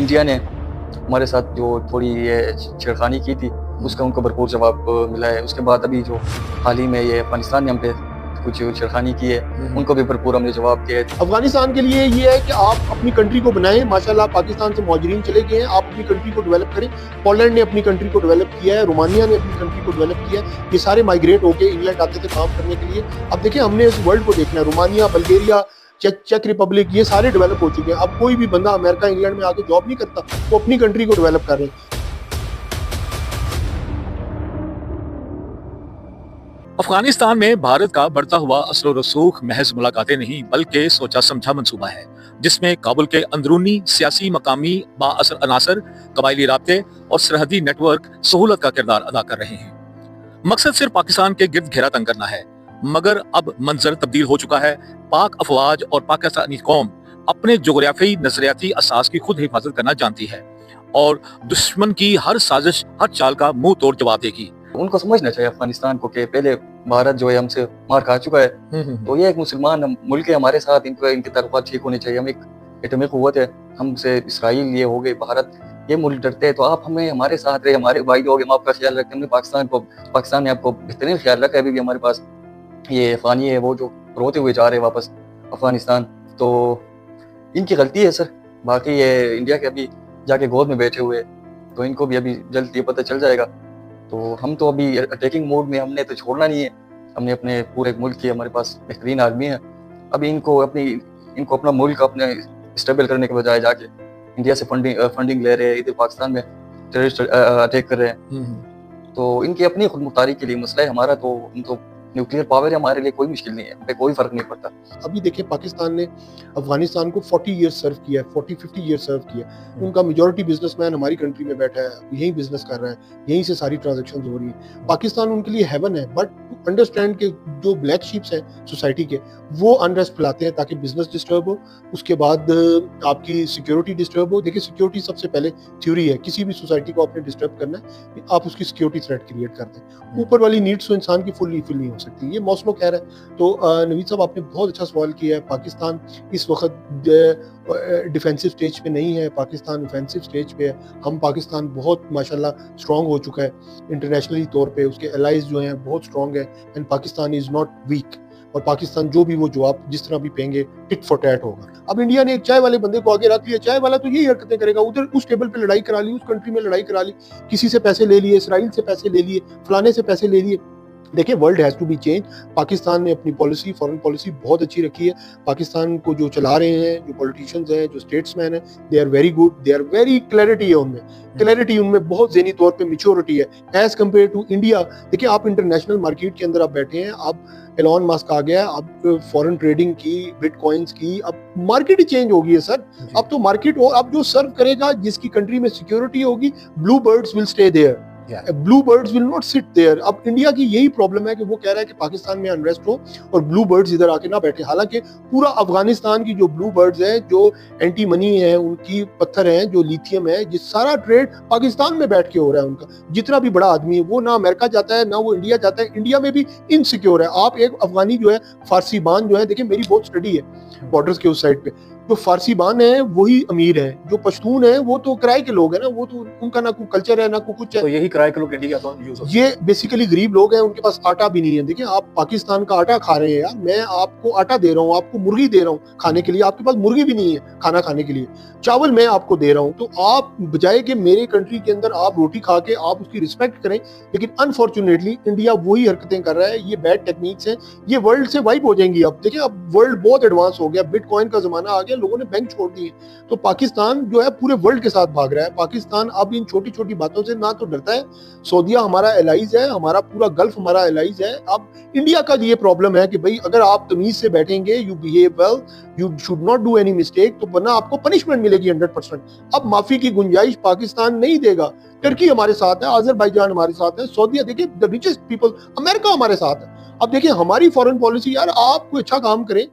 India ने हमारे साथ जो थोड़ी ये छेड़खानी की थी उसका उनको भरपूर जवाब मिला है। उसके बाद अभी जो हाल ही में ये अफगानिस्तान ने हम पे कुछ छेड़खानी की है उनको भी भरपूर हमने जवाब दिया है। अफगानिस्तान के लिए ये है कि आप अपनी कंट्री को बनाएं। माशाल्लाह पाकिस्तान से मुहाजिरीन चले गए हैं, आप अपनी कंट्री को डेवलप करें। पोलैंड ने अपनी कंट्री को डेवलप किया है, रोमानिया ने अपनी कंट्री को डेवलप किया है। ये सारे माइग्रेट होकर इंग्लैंड आते थे काम करने के लिए। अब देखिए हमने इस वर्ल्ड को देखना है, रोमानिया, बल्गेरिया, चेक रिपब्लिक, ये सारे डेवलप हो चुके हैं। अब कोई भी बंदा अमेरिका इंग्लैंड में आके जॉब नहीं करता, वो अपनी कंट्री को डेवलप कर रहे हैं। अफगानिस्तान में भारत का बढ़ता हुआ असर रसूख महज मुलाकातें नहीं बल्कि सोचा समझा मंसूबा है, जिसमें काबुल के अंदरूनी सियासी मकामी बाअसर अनासर, कबायली राब्ते और सरहदी नेटवर्क सहूलत का किरदार अदा कर रहे हैं। मकसद सिर्फ पाकिस्तान के गिर्द घेरा तंग करना है, मगर अब मंजर तब्दील हो चुका है। पाक अफवाज और पाकिस्तानी कौम अपने जोग्राफी नजरियाती असास की खुद हिफाजत करना जानती है और दुश्मन की हर साजिश, हर चाल का मुंह तोड़ जवाब देगी। उनको समझना चाहिए अफगानिस्तान को कि पहले भारत जो है हमसे मार खा चुका है, तो ये एक मुसलमान मुल्क है हमारे साथ, इनके ताल्लुकात ठीक होने चाहिए। हम एक एटमी कुव्वत है, हमसे इसराइल ये हो गए, भारत ये मुल्क डरते हैं, तो आप हमें हमारे साथ रहे, हमारे भाई लोग, हम आपका ख्याल रखते हैं। हमने पाकिस्तान ने आपको बेहतरीन ख्याल रखा है। अभी भी हमारे पास ये अफगानी है वो जो रोते हुए जा रहे हैं वापस अफगानिस्तान, तो इनकी गलती है सर। बाकी ये इंडिया के अभी जाके गोद में बैठे हुए, तो इनको भी अभी जल्द ये पता चल जाएगा। तो हम तो अभी अटैकिंग मोड में, हमने तो छोड़ना नहीं है। हमने अपने पूरे मुल्क की, हमारे पास बेहतरीन आर्मी है। अभी इनको अपना मुल्क अपने स्टेबल करने के बजाय जाके इंडिया से फंडिंग ले रहे हैं, इधर पाकिस्तान में टेररिस्ट अटैक कर रहे हैं। तो इनकी अपनी खुद मुख्तारी के लिए मसला है। हमारा तो न्यूक्लियर पावर है, हमारे लिए कोई मुश्किल नहीं है, हमें कोई फर्क नहीं पड़ता। अभी देखिए पाकिस्तान ने अफगानिस्तान को 40 ईयर्स सर्व किया है, 40-50 ईयर्स सर्व किया। उनका मेजॉरिटी बिजनेसमैन हमारी कंट्री में बैठा है, यही बिजनेस कर रहा है, यहीं से सारी ट्रांजैक्शंस हो रही है। पाकिस्तान उनके लिए हेवन है, बट टू अंडरस्टैंड के जो ब्लैक शीप्स हैं सोसाइटी के, वो अनरेस्ट फैलाते हैं ताकि बिजनेस डिस्टर्ब हो, उसके बाद आपकी सिक्योरिटी डिस्टर्ब हो। देखिए सिक्योरिटी सबसे पहले थ्योरी है, किसी भी सोसाइटी को आपने डिस्टर्ब करना है, आप उसकी सिक्योरिटी थ्रेट क्रिएट कर दें। ऊपर वाली नीड्स तो इंसान की फुल नहीं हो सकती, ये मौसलो कह रहा है। तो नवीद साहब आपने बहुत अच्छा सवाल किया है। पाकिस्तान इस वक्त डिफेंसिव स्टेज पे नहीं है, पाकिस्तान ऑफेंसिव स्टेज पे है। हम पाकिस्तान बहुत माशाल्लाह स्ट्रांग हो चुका है इंटरनेशनली तौर पे, उसके एलाइज जो हैं बहुत स्ट्रांग है, and Pakistan is not weak. और पाकिस्तान जो भी वो जवाब जिस तरह भी पेंगे टिट फॉर टैट होगा। अब इंडिया ने एक चाय वाले बंदे को आगे रख लिया, चाय वाला तो यही हरकतें करेगा, उधर उस टेबल पे लड़ाई करा ली, उस कंट्री में लड़ाई करा ली, किसी से पैसे ले लिए, इसराइल से पैसे ले लिए, फलाने से पैसे ले लिए। देखिए world has to be change. Pakistan ने अपनी पॉलिसी, फॉरेन पॉलिसी बहुत अच्छी रखी है। पाकिस्तान को जो चला रहे हैं, जो पॉलिटिशियंस हैं, जो स्टेट्समैन हैं, they are very good, they are very clarity है उनमें, क्लैरिटी उनमें बहुत ज़हनी तौर पे मैच्योरिटी है एज कम्पेयर टू इंडिया। देखिए आप इंटरनेशनल मार्केट के अंदर आप बैठे हैं, अब एलॉन मस्क आ गया, अब फॉरेन ट्रेडिंग की, बिटकॉइंस की, अब मार्केट ही चेंज हो गई है सर। अब तो मार्केट हो, अब जो सर्व करेगा, जिसकी कंट्री में सिक्योरिटी होगी, blue birds will stay there, blue birds will not sit there. अब इंडिया की यही प्रॉब्लम है कि वो कह रहा है कि पाकिस्तान में अनरेस्ट हो और ब्लू बर्ड्स इधर आके ना बैठे। हालांकि पूरा अफगानिस्तान की जो ब्लू बर्ड्स हैं, जो एंटी मनी है, उनकी पत्थर हैं, जो लिथियम है, जिस सारा ट्रेड पाकिस्तान में बैठ के हो रहा है उनका। जितना भी बड़ा आदमी है वो ना अमेरिका जाता है, ना वो इंडिया जाता है। इंडिया में भी इनसिक्योर है। आप एक अफगानी जो है, फारसी बान जो है, देखिए मेरी बहुत स्टडी है बॉर्डर्स के उस साइड पे, जो फारसी बान है वही अमीर है, जो पश्तून है वो तो किराए के लोग हैं ना, वो तो उनका ना कोई कल्चर है ना कोई कुछ है। तो यही किराए के लोग इंडिया तो यूज होते हैं। ये बेसिकली गरीब लोग हैं, उनके पास आटा भी नहीं है। देखिए आप पाकिस्तान का आटा खा रहे हैं यार, मैं आपको आटा दे रहा हूँ, आपको मुर्गी दे रहा हूँ खाने के लिए, आपके पास मुर्गी भी नहीं है खाना खाने के लिए, चावल मैं आपको दे रहा हूँ। तो आप बजाय कि मेरे कंट्री के अंदर आप रोटी खा के आप उसकी रिस्पेक्ट करें, लेकिन अनफॉर्चुनेटली इंडिया वही हरकतें कर रहा है। ये बैड टेक्निक्स हैं, ये वर्ल्ड से वाइप हो जाएंगी। अब देखिए अब वर्ल्ड बहुत एडवांस हो गया, बिटकॉइन का जमाना आ गया, लोगों ने बैंक छोड़ दिए। तो पाकिस्तान जो है पूरे वर्ल्ड के साथ भाग रहा है। पाकिस्तान अब इन छोटी छोटी बातों से ना तो डरता है। सऊदीया हमारा एलाइज है, हमारा पूरा गल्फ हमारा एलाइज है। अब इंडिया का ये प्रॉब्लम है कि भाई अगर आप तमीज से बैठेंगे, you behave well, you should not do any mistake, तो वरना आपको पनिशमेंट मिलेगी 100%। अब माफी की गुंजाइश पाकिस्तान नहीं देगा। टर्की हमारे साथ है, अजरबैजान हमारे साथ है, सऊदीया देखिए द रिचेस्ट पीपल, अमेरिका हमारे साथ है। अब देखिए हमारी फॉरेन पॉलिसी यार, आप कोई अच्छा काम करें,